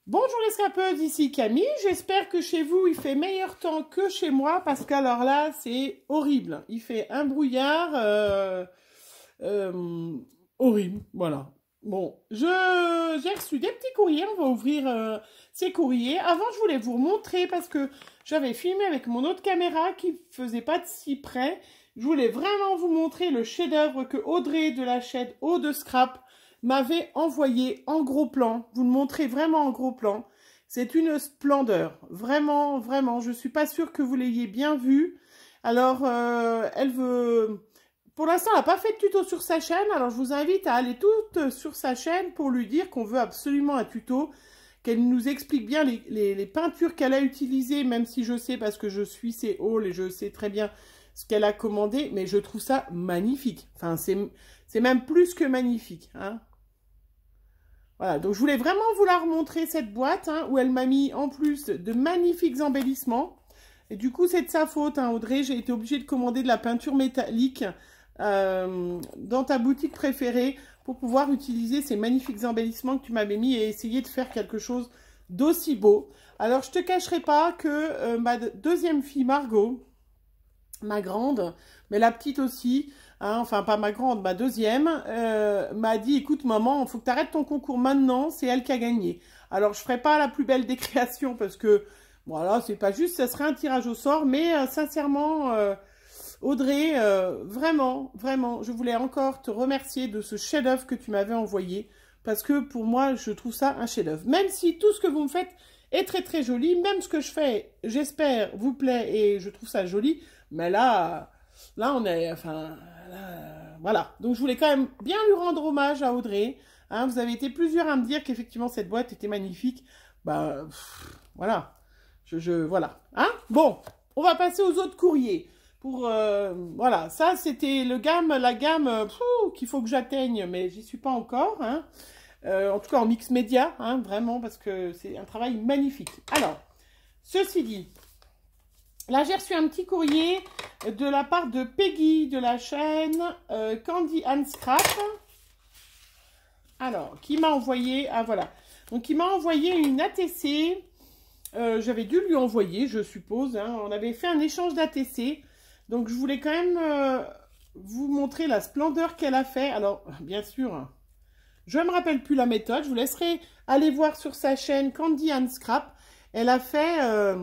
Bonjour les scrapeuses, ici Camille. J'espère que chez vous il fait meilleur temps que chez moi parce qu'alors là c'est horrible. Il fait un brouillard horrible. Voilà. Bon, j'ai reçu des petits courriers. On va ouvrir ces courriers. Avant, je voulais vous montrer parce que j'avais filmé avec mon autre caméra qui faisait pas de si près. Je voulais vraiment vous montrer le chef-d'œuvre que Audrey de la chaîne Eau de Scrap m'avait envoyé en gros plan. Vous le montrez vraiment en gros plan. C'est une splendeur. Vraiment, vraiment. Je ne suis pas sûre que vous l'ayez bien vu. Alors, elle veut... Pour l'instant, elle n'a pas fait de tuto sur sa chaîne. Alors, je vous invite à aller toutes sur sa chaîne pour lui dire qu'on veut absolument un tuto. Qu'elle nous explique bien les peintures qu'elle a utilisées, même si je sais parce que je suis ses hauls et je sais très bien ce qu'elle a commandé. Mais je trouve ça magnifique. Enfin, c'est même plus que magnifique, hein. Voilà, donc je voulais vraiment vous la remontrer, cette boîte, hein, où elle m'a mis en plus de magnifiques embellissements. Et du coup, c'est de sa faute, hein, Audrey. J'ai été obligée de commander de la peinture métallique dans ta boutique préférée pour pouvoir utiliser ces magnifiques embellissements que tu m'avais mis et essayer de faire quelque chose d'aussi beau. Alors, je te cacherai pas que ma deuxième fille, Margot, ma grande, mais la petite aussi, hein, enfin pas ma grande, ma deuxième, m'a dit, écoute maman, il faut que tu arrêtes ton concours maintenant, c'est elle qui a gagné. Alors je ferai pas la plus belle des créations parce que, voilà, c'est pas juste, ça serait un tirage au sort, mais sincèrement, Audrey, vraiment, vraiment, je voulais encore te remercier de ce chef-d'œuvre que tu m'avais envoyé, parce que pour moi, je trouve ça un chef-d'œuvre. Même si tout ce que vous me faites est très très joli, même ce que je fais, j'espère, vous plaît et je trouve ça joli, mais là on est, enfin, là, voilà. Donc je voulais quand même bien lui rendre hommage à Audrey. Hein, vous avez été plusieurs à me dire qu'effectivement cette boîte était magnifique. Bah, voilà. Voilà. Hein, bon, on va passer aux autres courriers. Pour, voilà, ça c'était la gamme qu'il faut que j'atteigne, mais j'y suis pas encore. Hein. En tout cas en mix média, hein, vraiment, parce que c'est un travail magnifique. Alors, ceci dit, là j'ai reçu un petit courrier de la part de Peggy de la chaîne Candy and Scrap. Alors, qui m'a envoyé, ah voilà, donc il m'a envoyé une ATC. J'avais dû lui envoyer, je suppose, hein. On avait fait un échange d'ATC. Donc, je voulais quand même vous montrer la splendeur qu'elle a fait. Alors, bien sûr, je ne me rappelle plus la méthode. Je vous laisserai aller voir sur sa chaîne Candy and Scrap. Elle a fait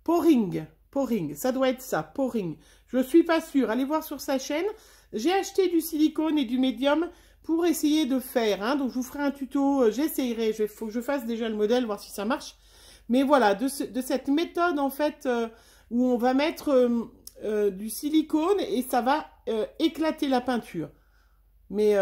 pouring. Pouring, ça doit être ça, pouring. Je ne suis pas sûre. Allez voir sur sa chaîne. J'ai acheté du silicone et du médium pour essayer de faire. Hein. Donc, je vous ferai un tuto. J'essayerai. Il faut que je fasse déjà le modèle, voir si ça marche. Mais voilà, de cette méthode, en fait... où on va mettre du silicone et ça va éclater la peinture. Mais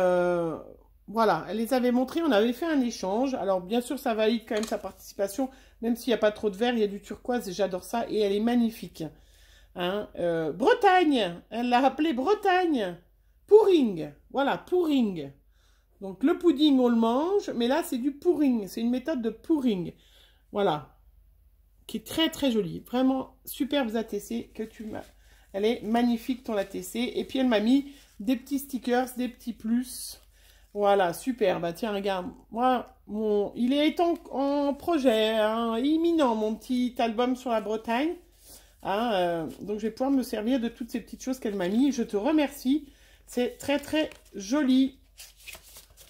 voilà, elle les avait montrés, on avait fait un échange. Alors bien sûr, ça valide quand même sa participation, même s'il n'y a pas trop de vert, il y a du turquoise et j'adore ça. Et elle est magnifique. Hein, Bretagne, elle l'a appelée Bretagne. Pouring, voilà, pouring. Donc le pudding, on le mange, mais là, c'est du pouring. C'est une méthode de pouring. Voilà. Qui est très très jolie, vraiment superbes ATC que tu m'as. Elle est magnifique ton ATC. Et puis elle m'a mis des petits stickers, des petits plus. Voilà, super. Bah tiens, regarde, moi, il est en projet, hein, imminent, mon petit album sur la Bretagne. Hein, donc je vais pouvoir me servir de toutes ces petites choses qu'elle m'a mis. Je te remercie. C'est très très joli.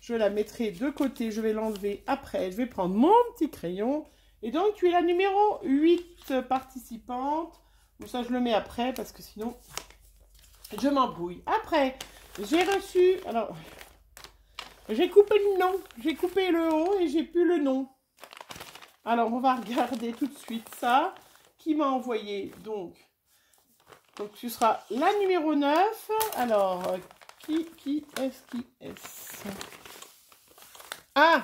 Je la mettrai de côté, je vais l'enlever après. Je vais prendre mon petit crayon. Et donc, tu es la numéro 8 participante. Bon, ça, je le mets après parce que sinon, je m'embrouille. Après, j'ai reçu... Alors, j'ai coupé le nom. J'ai coupé le haut et j'ai plus le nom. Alors, on va regarder tout de suite ça. Qui m'a envoyé, donc, tu seras la numéro 9. Alors, qui est-ce Ah,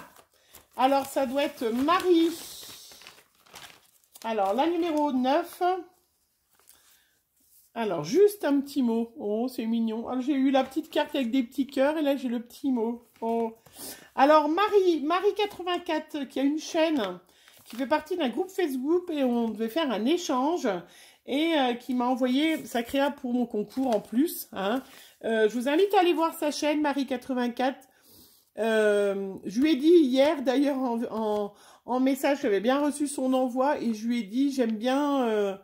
alors, ça doit être Marie. Alors, la numéro 9. Alors, juste un petit mot. Oh, c'est mignon. Alors, j'ai eu la petite carte avec des petits cœurs et là, j'ai le petit mot. Oh. Alors, Marie84, qui a une chaîne qui fait partie d'un groupe Facebook et on devait faire un échange et qui m'a envoyé sa créa pour mon concours en plus. Hein. Je vous invite à aller voir sa chaîne, Marie84. Je lui ai dit hier, d'ailleurs, en message, j'avais bien reçu son envoi et je lui ai dit, j'aime bien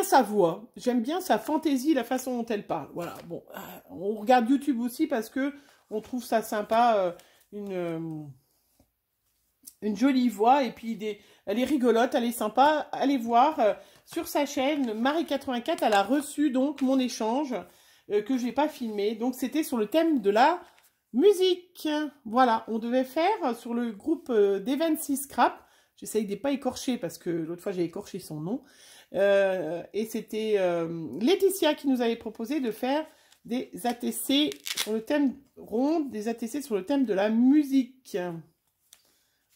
sa voix, j'aime bien sa fantaisie, la façon dont elle parle. Voilà, bon, on regarde YouTube aussi parce que on trouve ça sympa, une jolie voix et puis elle est rigolote, elle est sympa. Allez voir sur sa chaîne, Marie84, elle a reçu donc mon échange que je n'ai pas filmé. Donc c'était sur le thème de la musique. Voilà, on devait faire sur le groupe d'Evency Scrap. J'essaye de ne pas écorcher parce que l'autre fois j'ai écorché son nom. Et c'était Laetitia qui nous avait proposé de faire des ATC sur le thème ronde, des ATC sur le thème de la musique.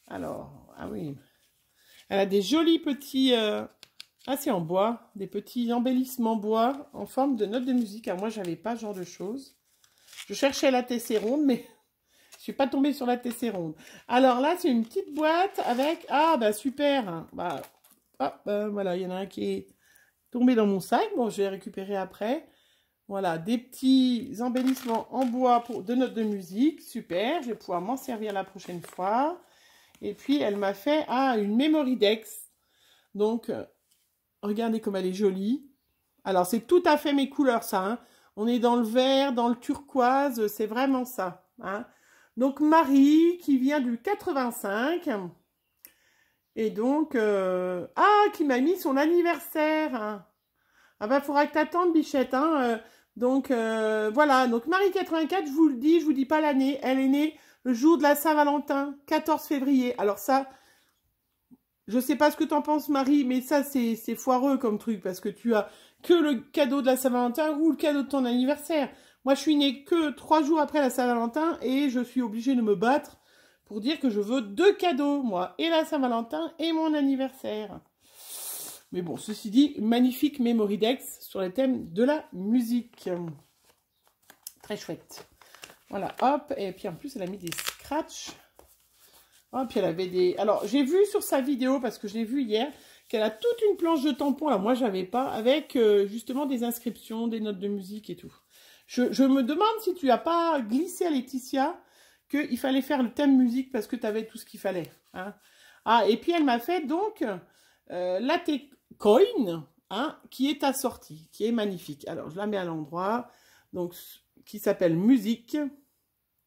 Alors, ah oui, elle a des jolis petits, ah c'est en bois, des petits embellissements bois en forme de notes de musique. Alors moi, j'avais pas ce genre de choses. Je cherchais la TC ronde, mais je suis pas tombée sur la TC ronde. Alors là, c'est une petite boîte avec, ah bah super, hein. Bah, voilà, il y en a un qui est tombé dans mon sac. Bon, je vais récupérer après. Voilà, des petits embellissements en bois de notes de musique. Super, je vais pouvoir m'en servir la prochaine fois. Et puis, elle m'a fait une Memory Dex. Donc, regardez comme elle est jolie. Alors, c'est tout à fait mes couleurs, ça. Hein. On est dans le vert, dans le turquoise. C'est vraiment ça. Hein. Donc, Marie, qui vient du 85. Et donc, qui m'a mis son anniversaire. Hein. Ah bah, faudra que t'attendes, bichette. Hein. Donc, voilà. Donc, Marie84, je vous le dis, je vous dis pas l'année. Elle est née le jour de la Saint-Valentin, 14 février. Alors ça, je sais pas ce que t'en penses, Marie, mais ça, c'est foireux comme truc, parce que tu as que le cadeau de la Saint-Valentin ou le cadeau de ton anniversaire. Moi, je suis née que 3 jours après la Saint-Valentin et je suis obligée de me battre pour dire que je veux 2 cadeaux, moi, et la Saint-Valentin et mon anniversaire. Mais bon, ceci dit, magnifique Memory Dex sur les thèmes de la musique. Très chouette. Voilà, hop, et puis en plus, elle a mis des scratchs. Oh, puis elle avait des... Alors, j'ai vu sur sa vidéo, parce que je l'ai vu hier, qu'elle a toute une planche de tampons. Alors, moi, j'avais pas, avec justement des inscriptions, des notes de musique et tout. Je me demande si tu n'as pas glissé à Laetitia qu'il fallait faire le thème musique parce que tu avais tout ce qu'il fallait. Hein. Ah, et puis elle m'a fait donc Latte Coin, hein, qui est assortie, qui est magnifique. Alors, je la mets à l'endroit, donc qui s'appelle Musique,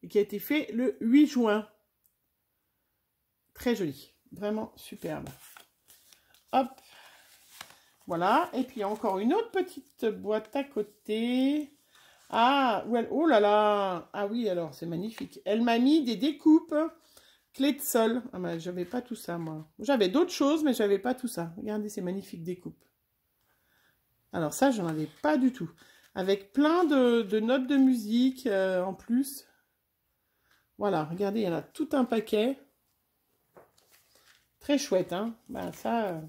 et qui a été fait le 8 juin. Très joli, vraiment superbe. Hop, voilà. Et puis encore une autre petite boîte à côté. Ah, oh là là. Ah oui, alors c'est magnifique. Elle m'a mis des découpes clés de sol. Ah ben, j'avais pas tout ça, moi. J'avais d'autres choses, mais j'avais pas tout ça. Regardez ces magnifiques découpes. Alors ça, j'en avais pas du tout. Avec plein de notes de musique en plus. Voilà, regardez, il y en a tout un paquet. Très chouette, hein. Ben ça,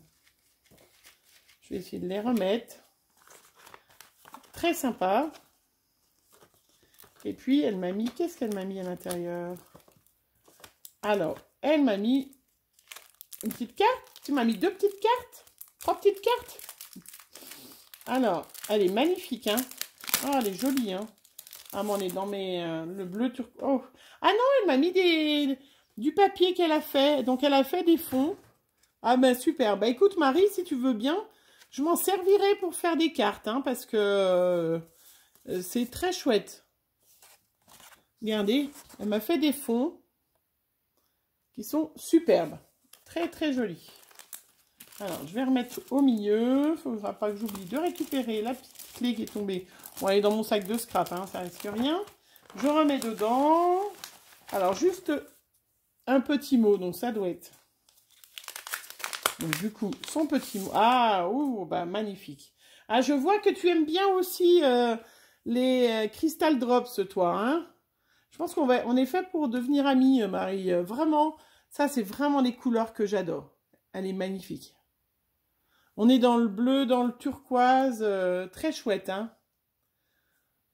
je vais essayer de les remettre. Très sympa. Et puis, elle m'a mis... Qu'est-ce qu'elle m'a mis à l'intérieur? Alors, elle m'a mis une petite carte. Tu m'as mis 2 petites cartes. 3 petites cartes. Alors, elle est magnifique, hein. Oh, elle est jolie, hein. Ah, mais on est dans le bleu turc. Oh. Ah non, elle m'a mis du papier qu'elle a fait. Donc, elle a fait des fonds. Ah ben, super. Bah, écoute, Marie, si tu veux bien, je m'en servirai pour faire des cartes, hein, parce que c'est très chouette. Regardez, elle m'a fait des fonds qui sont superbes. Très, très jolis. Alors, je vais remettre au milieu. Il ne faudra pas que j'oublie de récupérer la petite clé qui est tombée. Bon, elle est dans mon sac de scrap, hein, ça risque rien. Je remets dedans. Alors, juste un petit mot. Donc, ça doit être... Donc, du coup, son petit mot. Ah, oh, bah, magnifique. Ah, je vois que tu aimes bien aussi les Crystal Drops, toi, hein. Je pense on est fait pour devenir amis, Marie. Vraiment, ça, c'est vraiment les couleurs que j'adore. Elle est magnifique. On est dans le bleu, dans le turquoise. Très chouette, hein.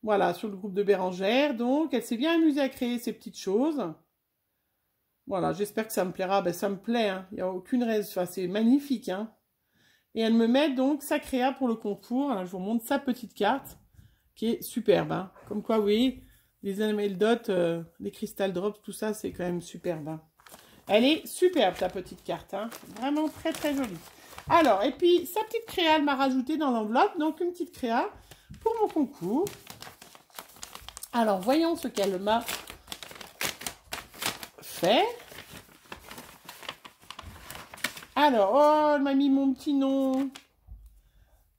Voilà, sur le groupe de Bérangère. Donc, elle s'est bien amusée à créer ces petites choses. Voilà, j'espère que ça me plaira. Ben, ça me plaît, hein. Il n'y a aucune raison. Enfin, c'est magnifique, hein. Et elle me met donc sa créa pour le concours. Alors, je vous montre sa petite carte, qui est superbe, hein. Comme quoi, oui... les enamel dot, les crystal drops, tout ça, c'est quand même superbe. Hein. Elle est superbe, ta petite carte. Hein. Vraiment très, très jolie. Alors, et puis, sa petite créa, elle m'a rajouté dans l'enveloppe. Donc, une petite créa pour mon concours. Alors, voyons ce qu'elle m'a fait. Alors, oh, elle m'a mis mon petit nom.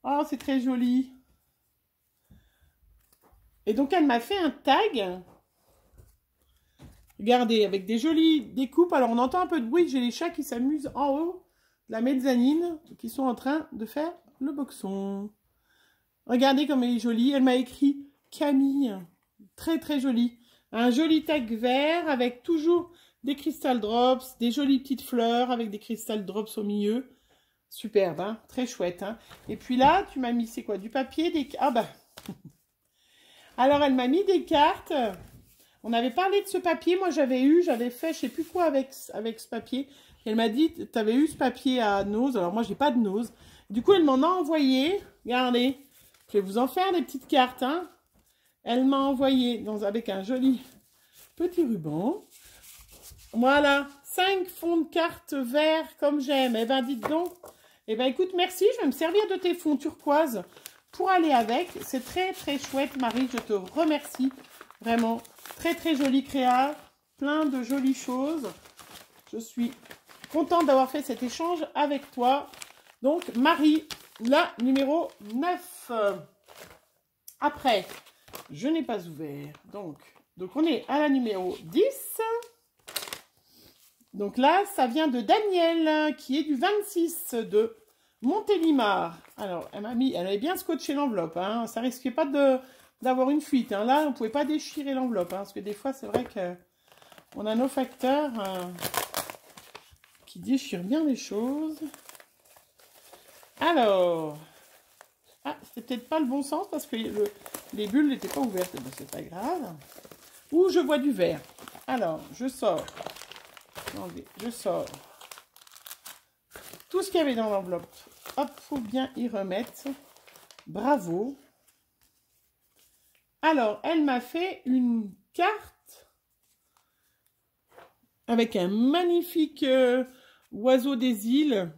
Oh, c'est très joli. Et donc, elle m'a fait un tag. Regardez, avec des jolies découpes. Alors, on entend un peu de bruit. J'ai les chats qui s'amusent en haut de la mezzanine, qui sont en train de faire le boxon. Regardez comme elle est jolie. Elle m'a écrit Camille. Très, très jolie. Un joli tag vert avec toujours des crystal drops, des jolies petites fleurs avec des crystal drops au milieu. Superbe, hein? Très chouette. Hein? Et puis là, tu m'as mis, c'est quoi? Du papier, des... Ah bah... Alors, elle m'a mis des cartes. On avait parlé de ce papier. Moi, j'avais fait, je sais plus quoi avec ce papier. Elle m'a dit, tu avais eu ce papier à Nose. Alors, moi, j'ai pas de Nose. Du coup, elle m'en a envoyé. Regardez. Je vais vous en faire des petites cartes. Hein. Elle m'a envoyé avec un joli petit ruban. Voilà. 5 fonds de cartes verts comme j'aime. Eh ben, dites donc. Eh ben, écoute, merci. Je vais me servir de tes fonds turquoise pour aller avec. C'est très, très chouette, Marie. Je te remercie. Vraiment. Très, très jolie créa. Plein de jolies choses. Je suis contente d'avoir fait cet échange avec toi. Donc, Marie, la numéro 9. Après, je n'ai pas ouvert. Donc, on est à la numéro 10. Donc là, ça vient de Daniel, qui est du 26 de Montélimar. Alors, elle avait bien scotché l'enveloppe. Hein. Ça risquait pas d'avoir une fuite. Hein. Là, on ne pouvait pas déchirer l'enveloppe. Hein, parce que des fois, c'est vrai qu'on a nos facteurs qui déchirent bien les choses. Alors, c'était peut-être pas le bon sens parce que les bulles n'étaient pas ouvertes. Ben, c'est pas grave. Ou je vois du vert. Alors, je sors. Attendez, je sors tout ce qu'il y avait dans l'enveloppe. Hop, faut bien y remettre. Bravo. Alors, elle m'a fait une carte avec un magnifique oiseau des îles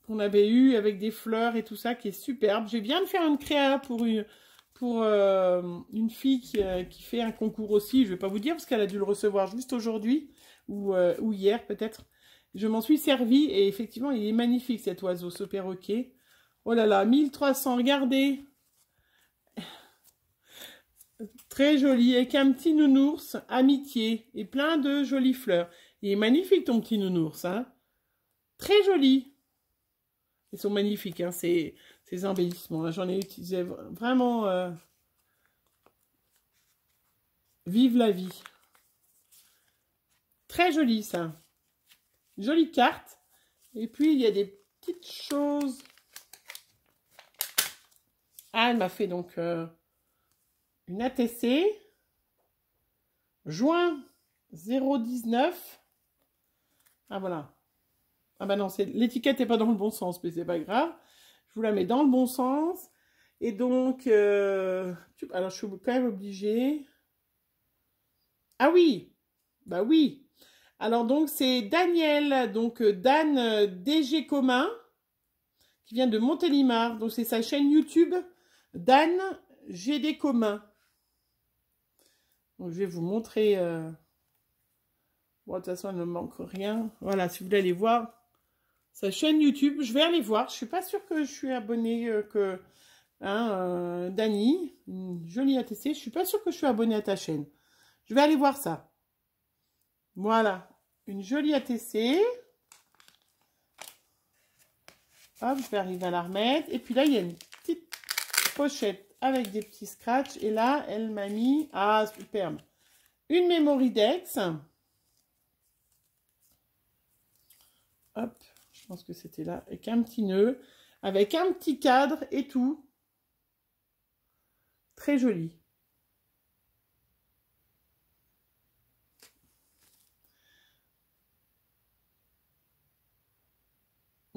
qu'on avait eu avec des fleurs et tout ça qui est superbe. Je viens de faire une créa pour une fille qui fait un concours aussi. Je ne vais pas vous dire parce qu'elle a dû le recevoir juste aujourd'hui ou hier peut-être. Je m'en suis servie et effectivement, il est magnifique cet oiseau, ce perroquet. Oh là là, 1300, regardez. Très joli, avec un petit nounours, amitié, et plein de jolies fleurs. Il est magnifique ton petit nounours, hein. Très joli. Ils sont magnifiques, hein, ces embellissements. J'en ai utilisé vraiment... Vive la vie. Très joli, ça. Jolie carte. Et puis, il y a des petites choses. Ah, elle m'a fait donc une ATC. Juin 019. Ah, voilà. Ah, bah non, l'étiquette n'est pas dans le bon sens, mais c'est pas grave. Je vous la mets dans le bon sens. Et donc, alors, je suis quand même obligée. Ah oui, bah oui. Alors donc c'est Daniel, donc Dan DG Commun, qui vient de Montélimar. Donc c'est sa chaîne YouTube, Dan GD Commun. Donc je vais vous montrer. Bon, de toute façon, il ne manque rien. Voilà, si vous voulez aller voir sa chaîne YouTube, je vais aller voir. Je ne suis pas sûre que je suis abonnée Dani, une jolie ATC. Je ne suis pas sûre que je suis abonnée à ta chaîne. Je vais aller voir ça. Voilà, une jolie ATC. Hop, je vais arriver à la remettre. Et puis là, il y a une petite pochette avec des petits scratchs. Et là, elle m'a mis... Ah, superbe. Une Mémoridex. Hop, je pense que c'était là. Avec un petit nœud. Avec un petit cadre et tout. Très joli.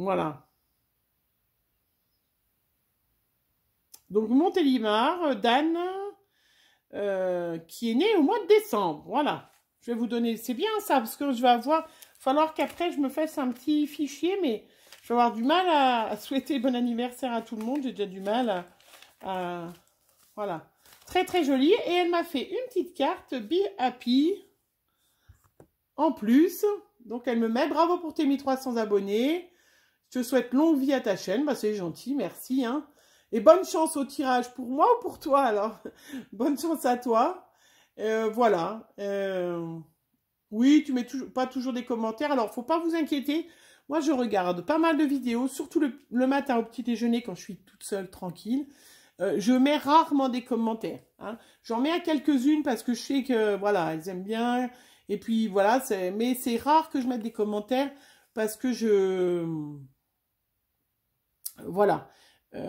Voilà. Donc, Montélimar, Dan, qui est né au mois de décembre. Voilà. Je vais vous donner... C'est bien ça, parce que je vais avoir... Il va falloir qu'après, je me fasse un petit fichier, mais je vais avoir du mal à souhaiter bon anniversaire à tout le monde. J'ai déjà du mal Voilà. Très, très jolie. Et elle m'a fait une petite carte Be Happy en plus. Donc, elle me met bravo pour tes 1300 abonnés. Je te souhaite longue vie à ta chaîne. Bah, c'est gentil, merci. Hein. Et bonne chance au tirage pour moi ou pour toi, alors. Bonne chance à toi. Voilà. Oui, tu mets pas toujours des commentaires. Alors, faut pas vous inquiéter. Moi, je regarde pas mal de vidéos, surtout le matin au petit déjeuner quand je suis toute seule, tranquille. Je mets rarement des commentaires. Hein. J'en mets à quelques-unes parce que je sais que, voilà, elles aiment bien. Et puis, voilà, mais c'est rare que je mette des commentaires parce que voilà. On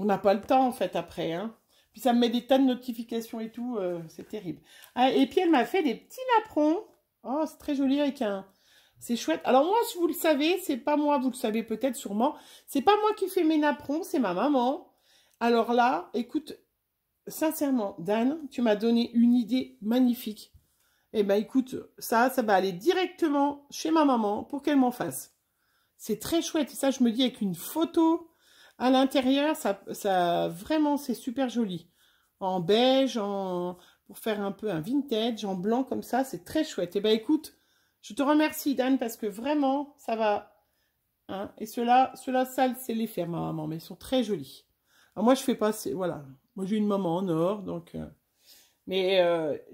n'a pas le temps, en fait, après, hein. Puis ça me met des tas de notifications et tout, c'est terrible. Ah, et puis elle m'a fait des petits napperons. Oh, c'est très joli avec un... C'est chouette. Alors moi, si vous le savez, c'est pas moi, vous le savez peut-être sûrement. C'est pas moi qui fais mes napperons, c'est ma maman. Alors là, écoute, sincèrement, Dan, tu m'as donné une idée magnifique. Eh ben écoute, ça va aller directement chez ma maman pour qu'elle m'en fasse. C'est très chouette. Et ça, je me dis avec une photo... À l'intérieur, ça vraiment, c'est super joli. En beige, pour faire un peu un vintage, en blanc comme ça, c'est très chouette. Eh bien, écoute, je te remercie, Dan, parce que vraiment, ça va. Hein. Et ceux-là, ça, c'est les faire, ma maman, mais ils sont très jolis. Alors, moi, je fais pas, voilà. Moi, j'ai une maman en or, donc... Mais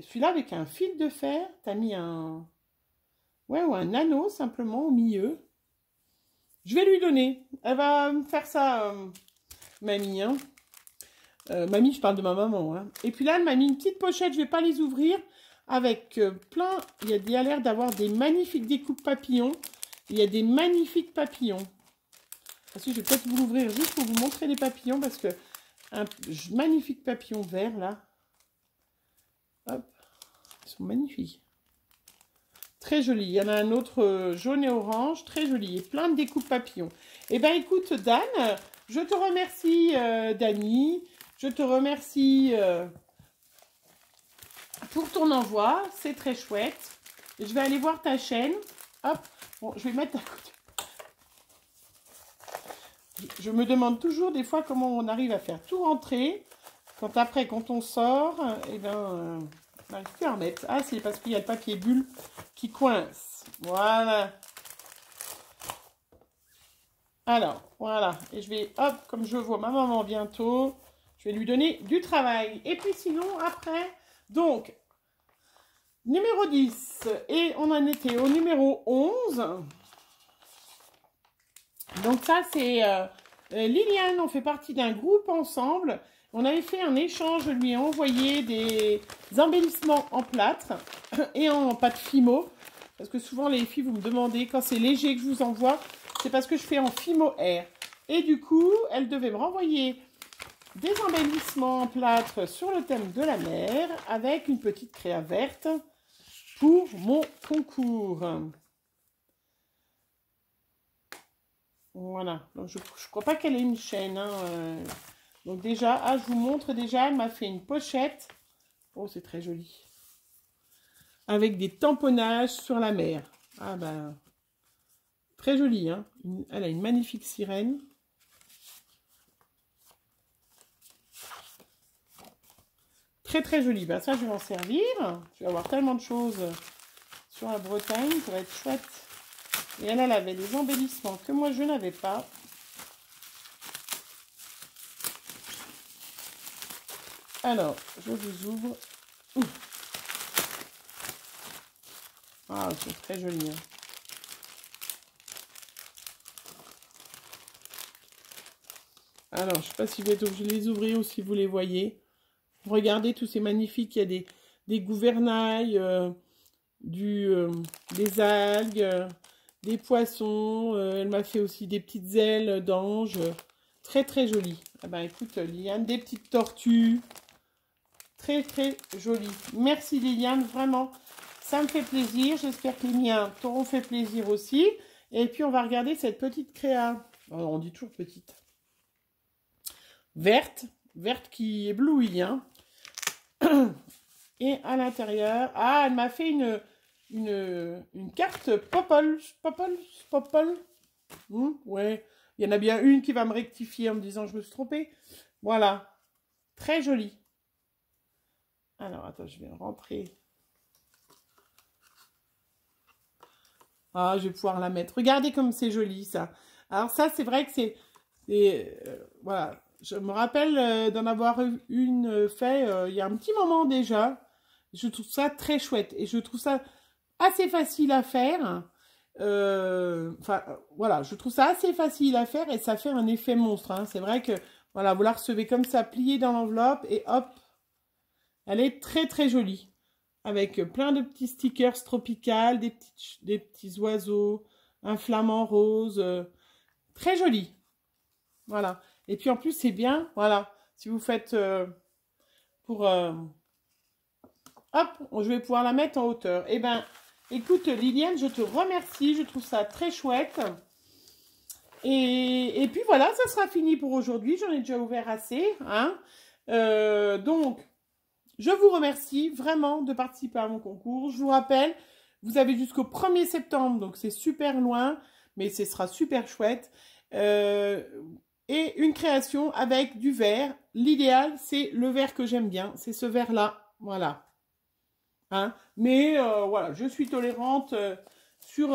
celui-là, avec un fil de fer, t'as mis un... Ouais, ou un anneau, simplement, au milieu. Je vais lui donner. Elle va me faire ça, mamie. Hein. Mamie, je parle de ma maman. Hein. Et puis là, elle m'a mis une petite pochette. Je ne vais pas les ouvrir. Avec plein... Il y a l'air d'avoir des magnifiques découpes papillons. Il y a des magnifiques papillons. Parce que je vais peut-être vous l'ouvrir juste pour vous montrer les papillons. Parce que un magnifique papillon vert, là. Hop. Ils sont magnifiques. Très joli. Il y en a un autre jaune et orange. Très joli. Et plein de découpes papillons. Eh bien, écoute, Dan, je te remercie, Dani. Je te remercie pour ton envoi. C'est très chouette. Et je vais aller voir ta chaîne. Hop. Bon, je vais mettre à côté. Je me demande toujours des fois comment on arrive à faire tout rentrer. Quand on sort, eh bien... on n'arrive plus à remettre. Ah, c'est parce qu'il y a le papier bulle qui coince. Voilà. Alors, voilà. Et je vais, hop, comme je vois ma maman bientôt, je vais lui donner du travail. Et puis sinon, après, donc, numéro 10. Et on en était au numéro 11. Donc ça, c'est Liliane. On fait partie d'un groupe ensemble. On avait fait un échange, je lui ai envoyé des embellissements en plâtre et en pâte Fimo. Parce que souvent, les filles, vous me demandez, quand c'est léger que je vous envoie, c'est parce que je fais en Fimo Air. Et du coup, elle devait me renvoyer des embellissements en plâtre sur le thème de la mer avec une petite créa verte pour mon concours. Voilà. Donc, je ne crois pas qu'elle ait une chaîne, hein, donc déjà, je vous montre déjà, elle m'a fait une pochette. Oh, c'est très joli. Avec des tamponnages sur la mer. Ah ben, très joli, hein. Elle a une magnifique sirène. Très très joli. Ben ça, je vais m'en servir. Je vais avoir tellement de choses sur la Bretagne, ça va être chouette. Et elle avait des embellissements que moi, je n'avais pas. Alors, je vous ouvre. Ah, c'est très joli. Hein. Alors, je ne sais pas si je vais les ouvrir ou si vous les voyez. Regardez tous ces magnifiques. Il y a des gouvernails, des algues, des poissons. Elle m'a fait aussi des petites ailes d'ange. Très, très joli. Ah ben, écoute, Liliane, des petites tortues. Très, très joli. Merci, Liliane. Vraiment, ça me fait plaisir. J'espère que les miens t'auront fait plaisir aussi. Et puis, on va regarder cette petite créa. On dit toujours petite. Verte. verte qui éblouit, hein. Et à l'intérieur, ah, elle m'a fait une carte Popol. Ouais, il y en a bien une qui va me rectifier en me disant que je me suis trompée. Voilà, très jolie. Alors, attends, je vais rentrer. Ah, je vais pouvoir la mettre. Regardez comme c'est joli, ça. Alors ça, c'est vrai que c'est voilà. Je me rappelle d'en avoir une fait il y a un petit moment déjà. Je trouve ça très chouette. Et je trouve ça assez facile à faire. Enfin, voilà. Je trouve ça assez facile à faire et ça fait un effet monstre, hein. C'est vrai que, voilà, vous la recevez comme ça, pliée dans l'enveloppe et hop. Elle est très, très jolie. Avec plein de petits stickers tropicales, des petits oiseaux, un flamant rose. Très joli. Voilà. Et puis en plus, c'est bien, voilà. Si vous faites pour... hop, je vais pouvoir la mettre en hauteur. Eh bien, écoute, Liliane, je te remercie. Je trouve ça très chouette. Et puis voilà, ça sera fini pour aujourd'hui. J'en ai déjà ouvert assez, hein. Donc... je vous remercie vraiment de participer à mon concours. Je vous rappelle, vous avez jusqu'au 1er septembre, donc c'est super loin, mais ce sera super chouette. Et une création avec du verre. L'idéal, c'est le verre que j'aime bien. C'est ce verre-là, voilà. Hein? Mais voilà, je suis tolérante sur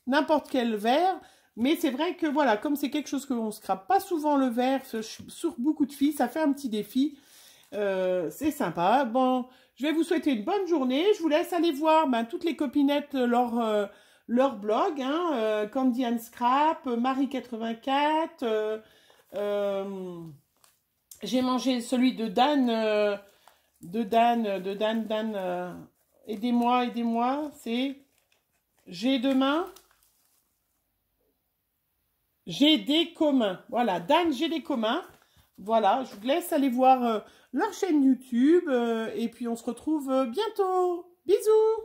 n'importe quel verre. Mais c'est vrai que voilà, comme c'est quelque chose que l'on ne scrape pas souvent le verre sur beaucoup de filles, ça fait un petit défi. C'est sympa. Bon, je vais vous souhaiter une bonne journée. Je vous laisse aller voir toutes les copinettes leur blog, hein, Candy and Scrap, Marie84. J'ai mangé celui de Dan. Aidez-moi. C'est J'ai demain. J'ai des communs. Voilà, Dan, j'ai des communs. Voilà, je vous laisse aller voir leur chaîne YouTube et puis on se retrouve bientôt. Bisous!